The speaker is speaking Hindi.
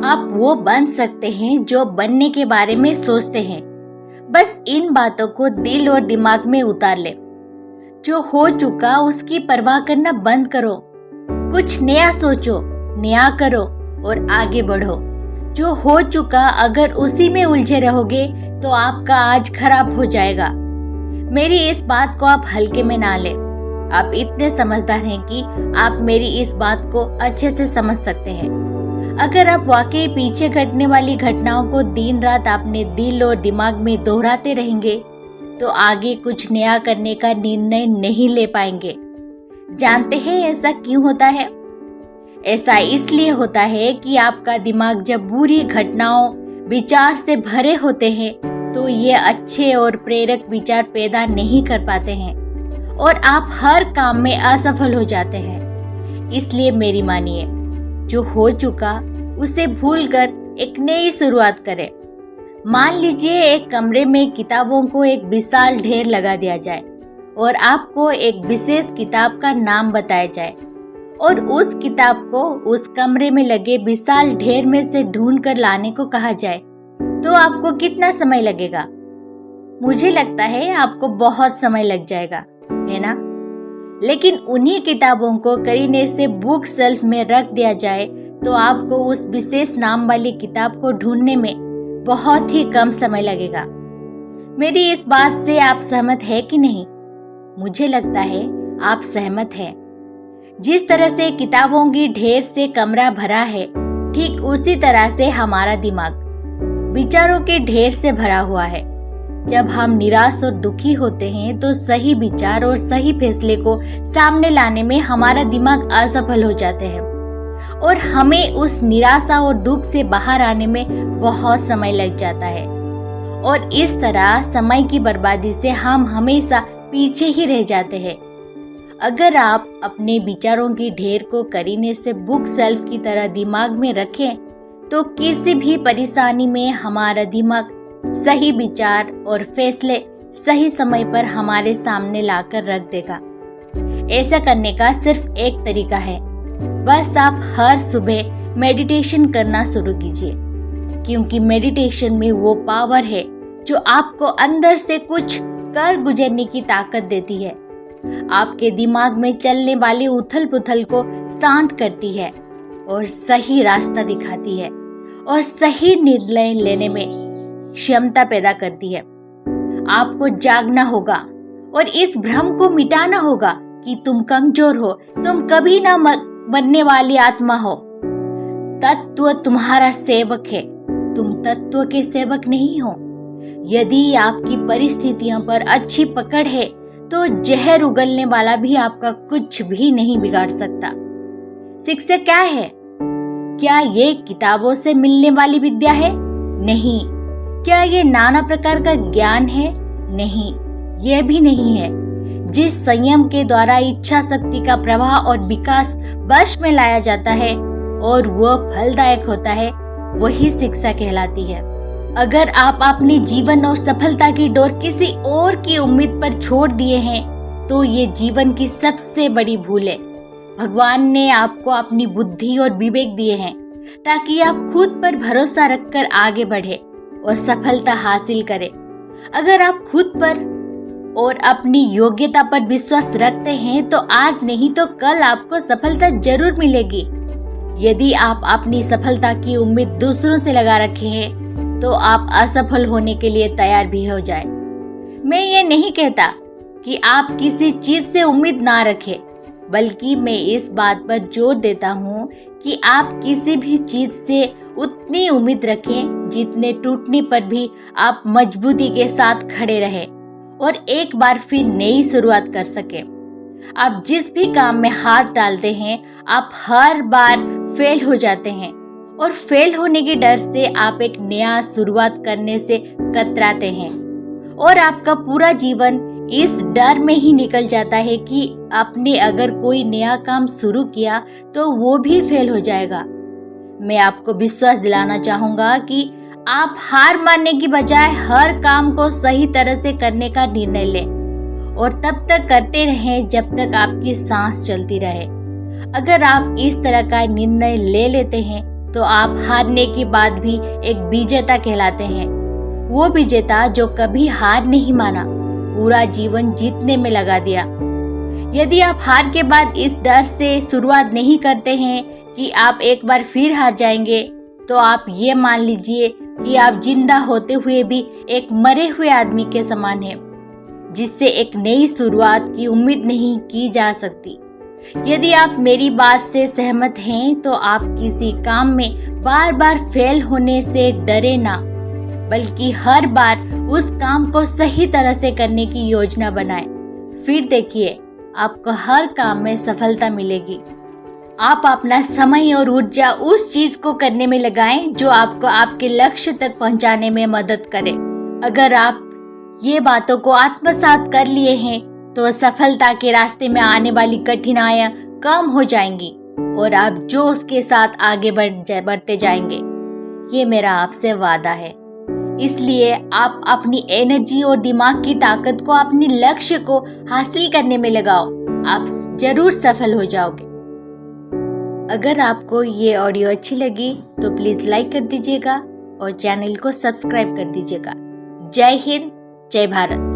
आप वो बन सकते हैं जो बनने के बारे में सोचते हैं। बस इन बातों को दिल और दिमाग में उतार ले। जो हो चुका उसकी परवाह करना बंद करो। कुछ नया सोचो, नया करो और आगे बढ़ो। जो हो चुका अगर उसी में उलझे रहोगे तो आपका आज खराब हो जाएगा। मेरी इस बात को आप हल्के में ना ले। आप इतने समझदार हैं कि आप मेरी इस बात को अच्छे से समझ सकते हैं। अगर आप वाकई पीछे घटने वाली घटनाओं को दिन रात अपने दिल और दिमाग में दोहराते रहेंगे तो आगे कुछ नया करने का निर्णय नहीं ले पाएंगे। जानते हैं ऐसा क्यों होता है? ऐसा इसलिए होता है कि आपका दिमाग जब बुरी घटनाओं विचार से भरे होते हैं तो ये अच्छे और प्रेरक विचार पैदा नहीं कर पाते हैं और आप हर काम में असफल हो जाते हैं। इसलिए मेरी मानिए, जो हो चुका उसे भूलकर एक नई शुरुआत करें। मान लीजिए एक कमरे में किताबों को एक विशाल ढेर लगा दिया जाए और आपको एक विशेष किताब का नाम बताया जाए और उस किताब को उस कमरे में लगे विशाल ढेर में से ढूंढ कर लाने को कहा जाए तो आपको कितना समय लगेगा? मुझे लगता है आपको बहुत समय लग जाएगा, है ना? लेकिन उन्हीं किताबों को करीने से बुक शेल्फ में रख दिया जाए तो आपको उस विशेष नाम वाली किताब को ढूंढने में बहुत ही कम समय लगेगा। मेरी इस बात से आप सहमत है कि नहीं? मुझे लगता है आप सहमत हैं। जिस तरह से किताबों की ढेर से कमरा भरा है, ठीक उसी तरह से हमारा दिमाग विचारों के ढेर से भरा हुआ है। जब हम निराश और दुखी होते हैं तो सही विचार और सही फैसले को सामने लाने में हमारा दिमाग असफल हो जाते हैं और हमें उस निराशा और दुख से बाहर आने में बहुत समय लग जाता है और इस तरह समय की बर्बादी से हम हमेशा पीछे ही रह जाते हैं। अगर आप अपने विचारों की ढेर को करीने से बुक शेल्फ की तरह दिमाग में रखें तो किसी भी परेशानी में हमारा दिमाग सही विचार और फैसले सही समय पर हमारे सामने लाकर रख देगा। ऐसा करने का सिर्फ एक तरीका है, बस आप हर सुबह मेडिटेशन करना शुरू कीजिए, क्योंकि मेडिटेशन में वो पावर है जो आपको अंदर से कुछ कर गुजरने की ताकत देती है। आपके दिमाग में चलने वाली उथल पुथल को शांत करती है और सही रास्ता दिखाती है और सही निर्णय लेने में क्षमता पैदा करती है। आपको जागना होगा और इस भ्रम को मिटाना होगा कि तुम कमजोर हो, तुम कभी ना बनने वाली आत्मा हो। तत्व तुम्हारा सेवक है, तुम तत्व के सेवक नहीं हो। यदि आपकी परिस्थितियों पर अच्छी पकड़ है तो जहर उगलने वाला भी आपका कुछ भी नहीं बिगाड़ सकता। शिक्षा क्या है? क्या ये किताबों से मिलने वाली विद्या है? नहीं। क्या ये नाना प्रकार का ज्ञान है? नहीं, यह भी नहीं है। जिस संयम के द्वारा इच्छा शक्ति का प्रवाह और विकास वश में लाया जाता है और वह फलदायक होता है, वही शिक्षा कहलाती है। अगर आप अपने जीवन और सफलता की डोर किसी और की उम्मीद पर छोड़ दिए हैं तो ये जीवन की सबसे बड़ी भूल है। भगवान ने आपको अपनी बुद्धि और विवेक दिए हैं ताकि आप खुद पर भरोसा रखकर आगे बढ़े और सफलता हासिल करें। अगर आप खुद पर और अपनी योग्यता पर विश्वास रखते हैं तो आज नहीं तो कल आपको सफलता जरूर मिलेगी। यदि आप अपनी सफलता की उम्मीद दूसरों से लगा रखे हैं तो आप असफल होने के लिए तैयार भी हो जाए। मैं ये नहीं कहता कि आप किसी चीज से उम्मीद ना रखें, बल्कि मैं इस बात पर जोर देता हूँ कि आप किसी भी चीज से उतनी उम्मीद रखें जितने टूटने पर भी आप मजबूती के साथ खड़े रहें और एक बार फिर नई शुरुआत कर सकें। आप जिस भी काम में हाथ डालते हैं आप हर बार फेल हो जाते हैं और फेल होने के डर से आप एक नया शुरुआत करने से कतराते हैं और आपका पूरा जीवन इस डर में ही निकल जाता है कि आपने अगर कोई नया काम शुरू किया तो वो भी फेल हो जाएगा। मैं आपको विश्वास दिलाना चाहूंगा कि आप हार मानने की बजाय हर काम को सही तरह से करने का निर्णय लें और तब तक करते रहें जब तक आपकी सांस चलती रहे। अगर आप इस तरह का निर्णय ले लेते हैं तो आप हारने के बाद भी एक विजेता कहलाते हैं। वो विजेता जो कभी हार नहीं माना, पूरा जीवन जीतने में लगा दिया। यदि आप हार के बाद इस डर से शुरुआत नहीं करते हैं कि आप एक बार फिर हार जाएंगे, तो आप ये मान लीजिए कि आप जिंदा होते हुए भी एक मरे हुए आदमी के समान हैं, जिससे एक नई शुरुआत की उम्मीद नहीं की जा सकती। यदि आप मेरी बात से सहमत हैं तो आप किसी काम में बार बार फेल होने से डरे ना, बल्कि हर बार उस काम को सही तरह से करने की योजना बनाएं। फिर देखिए, आपको हर काम में सफलता मिलेगी। आप अपना समय और ऊर्जा उस चीज को करने में लगाएं जो आपको आपके लक्ष्य तक पहुंचाने में मदद करे। अगर आप ये बातों को आत्मसात कर लिए हैं तो सफलता के रास्ते में आने वाली कठिनाइयां कम हो जाएंगी और आप जोश के साथ आगे बढ़ते जाएंगे। ये मेरा आपसे वादा है। इसलिए आप अपनी एनर्जी और दिमाग की ताकत को अपने लक्ष्य को हासिल करने में लगाओ। आप जरूर सफल हो जाओगे। अगर आपको ये ऑडियो अच्छी लगी तो प्लीज लाइक कर दीजिएगा और चैनल को सब्सक्राइब कर दीजिएगा। जय हिंद, जय भारत।